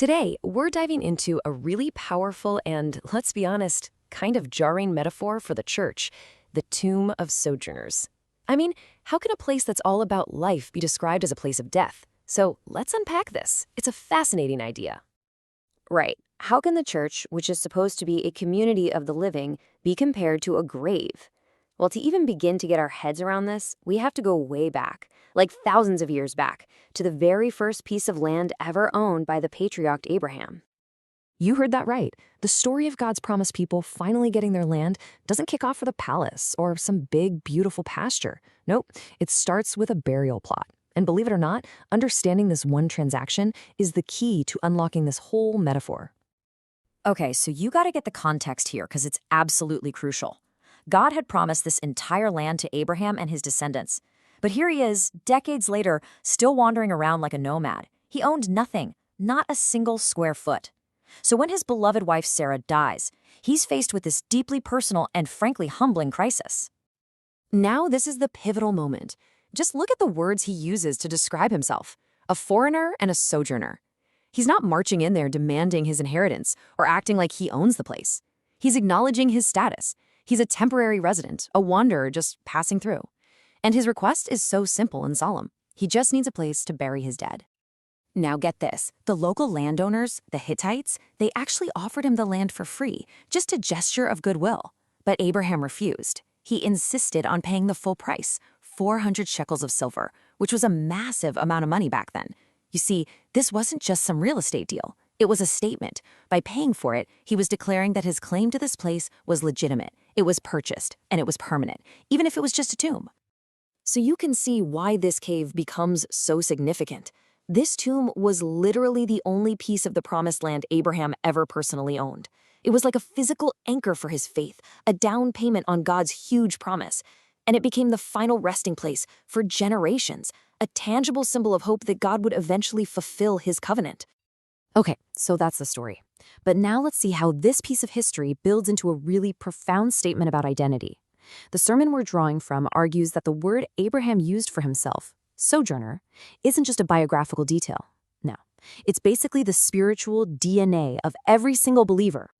Today, we're diving into a really powerful and, let's be honest, kind of jarring metaphor for the church, the tomb of sojourners. I mean, how can a place that's all about life be described as a place of death? So let's unpack this. It's a fascinating idea. Right. How can the church, which is supposed to be a community of the living, be compared to a grave? Well, to even begin to get our heads around this, we have to go way back, like thousands of years back, to the very first piece of land ever owned by the patriarch Abraham. You heard that right. The story of God's promised people finally getting their land doesn't kick off with a palace or some big, beautiful pasture. Nope, it starts with a burial plot. And believe it or not, understanding this one transaction is the key to unlocking this whole metaphor. Okay, so you got to get the context here because it's absolutely crucial. God had promised this entire land to Abraham and his descendants. But here he is, decades later, still wandering around like a nomad. He owned nothing, not a single square foot. So when his beloved wife Sarah dies, he's faced with this deeply personal and frankly humbling crisis. Now this is the pivotal moment. Just look at the words he uses to describe himself: a foreigner and a sojourner. He's not marching in there demanding his inheritance or acting like he owns the place. He's acknowledging his status. He's a temporary resident, a wanderer just passing through. And his request is so simple and solemn. He just needs a place to bury his dead. Now get this, the local landowners, the Hittites, they actually offered him the land for free, just a gesture of goodwill. But Abraham refused. He insisted on paying the full price, 400 shekels of silver, which was a massive amount of money back then. You see, this wasn't just some real estate deal. It was a statement. By paying for it, he was declaring that his claim to this place was legitimate. It was purchased, and it was permanent, even if it was just a tomb. So you can see why this cave becomes so significant. This tomb was literally the only piece of the promised land Abraham ever personally owned. It was like a physical anchor for his faith, a down payment on God's huge promise. And it became the final resting place for generations, a tangible symbol of hope that God would eventually fulfill his covenant. Okay, so that's the story. But now let's see how this piece of history builds into a really profound statement about identity. The sermon we're drawing from argues that the word Abraham used for himself, sojourner, isn't just a biographical detail. No, it's basically the spiritual DNA of every single believer.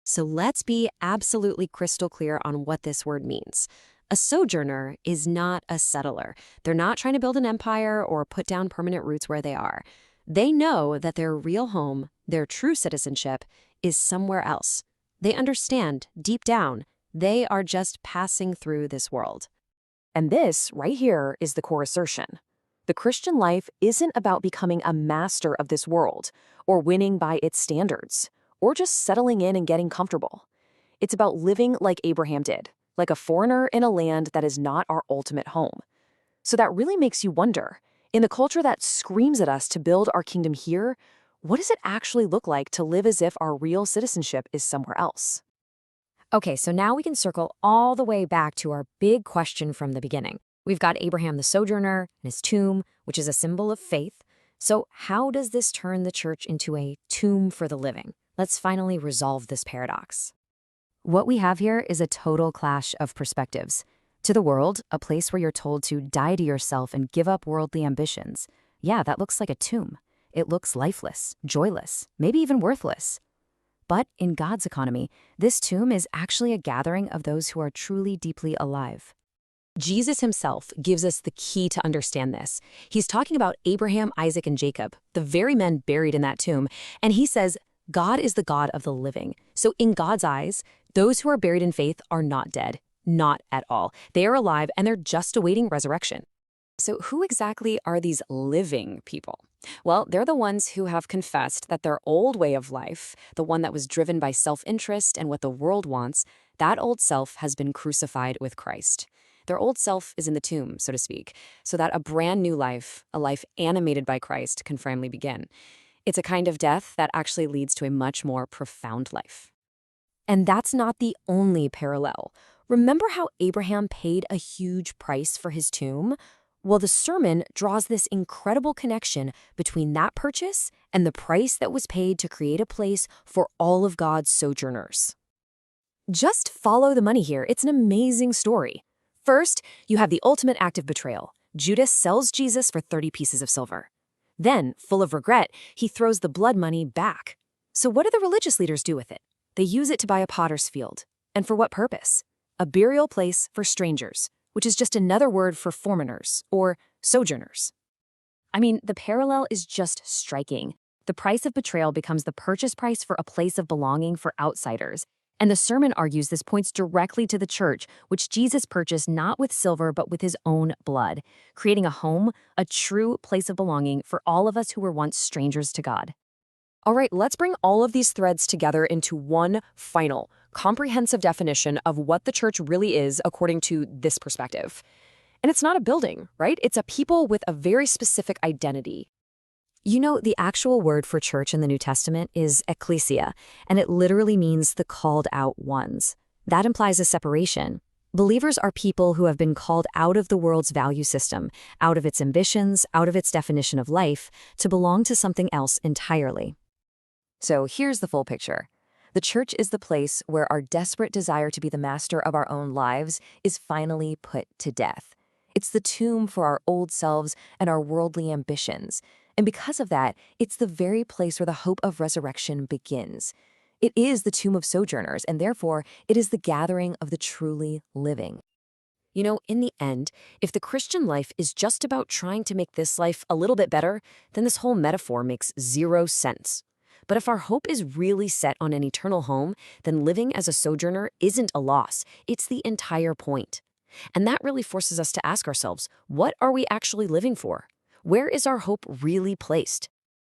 So let's be absolutely crystal clear on what this word means. A sojourner is not a settler. They're not trying to build an empire or put down permanent roots where they are. They know that their real home, their true citizenship, is somewhere else. They understand, deep down, they are just passing through this world. And this, right here, is the core assertion. The Christian life isn't about becoming a master of this world, or winning by its standards, or just settling in and getting comfortable. It's about living like Abraham did, like a foreigner in a land that is not our ultimate home. So that really makes you wonder, in the culture that screams at us to build our kingdom here, what does it actually look like to live as if our real citizenship is somewhere else? Okay, so now we can circle all the way back to our big question from the beginning. We've got Abraham the sojourner and his tomb, which is a symbol of faith. So how does this turn the church into a tomb for the living? Let's finally resolve this paradox. What we have here is a total clash of perspectives. To the world, a place where you're told to die to yourself and give up worldly ambitions. Yeah, that looks like a tomb. It looks lifeless, joyless, maybe even worthless. But in God's economy, this tomb is actually a gathering of those who are truly deeply alive. Jesus himself gives us the key to understand this. He's talking about Abraham, Isaac, and Jacob, the very men buried in that tomb, and he says, God is the God of the living. So in God's eyes, those who are buried in faith are not dead. Not at all. They are alive and they're just awaiting resurrection. So who exactly are these living people? Well, they're the ones who have confessed that their old way of life, the one that was driven by self-interest and what the world wants, that old self has been crucified with Christ. Their old self is in the tomb, so to speak, so that a brand new life, a life animated by Christ, can finally begin. It's a kind of death that actually leads to a much more profound life. And that's not the only parallel. Remember how Abraham paid a huge price for his tomb? Well, the sermon draws this incredible connection between that purchase and the price that was paid to create a place for all of God's sojourners. Just follow the money here. It's an amazing story. First, you have the ultimate act of betrayal. Judas sells Jesus for 30 pieces of silver. Then, full of regret, he throws the blood money back. So what do the religious leaders do with it? They use it to buy a potter's field. And for what purpose? A burial place for strangers, which is just another word for foreigners, or sojourners. I mean, the parallel is just striking. The price of betrayal becomes the purchase price for a place of belonging for outsiders. And the sermon argues this points directly to the church, which Jesus purchased not with silver but with his own blood, creating a home, a true place of belonging for all of us who were once strangers to God. All right, let's bring all of these threads together into one final, comprehensive definition of what the church really is according to this perspective. And it's not a building, right? It's a people with a very specific identity. You know, the actual word for church in the New Testament is ecclesia, and it literally means the called out ones. That implies a separation. Believers are people who have been called out of the world's value system, out of its ambitions, out of its definition of life, to belong to something else entirely. So here's the full picture. The church is the place where our desperate desire to be the master of our own lives is finally put to death. It's the tomb for our old selves and our worldly ambitions. And because of that, it's the very place where the hope of resurrection begins. It is the tomb of sojourners, and therefore, it is the gathering of the truly living. You know, in the end, if the Christian life is just about trying to make this life a little bit better, then this whole metaphor makes zero sense. But if our hope is really set on an eternal home, then living as a sojourner isn't a loss. It's the entire point. And that really forces us to ask ourselves, what are we actually living for? Where is our hope really placed?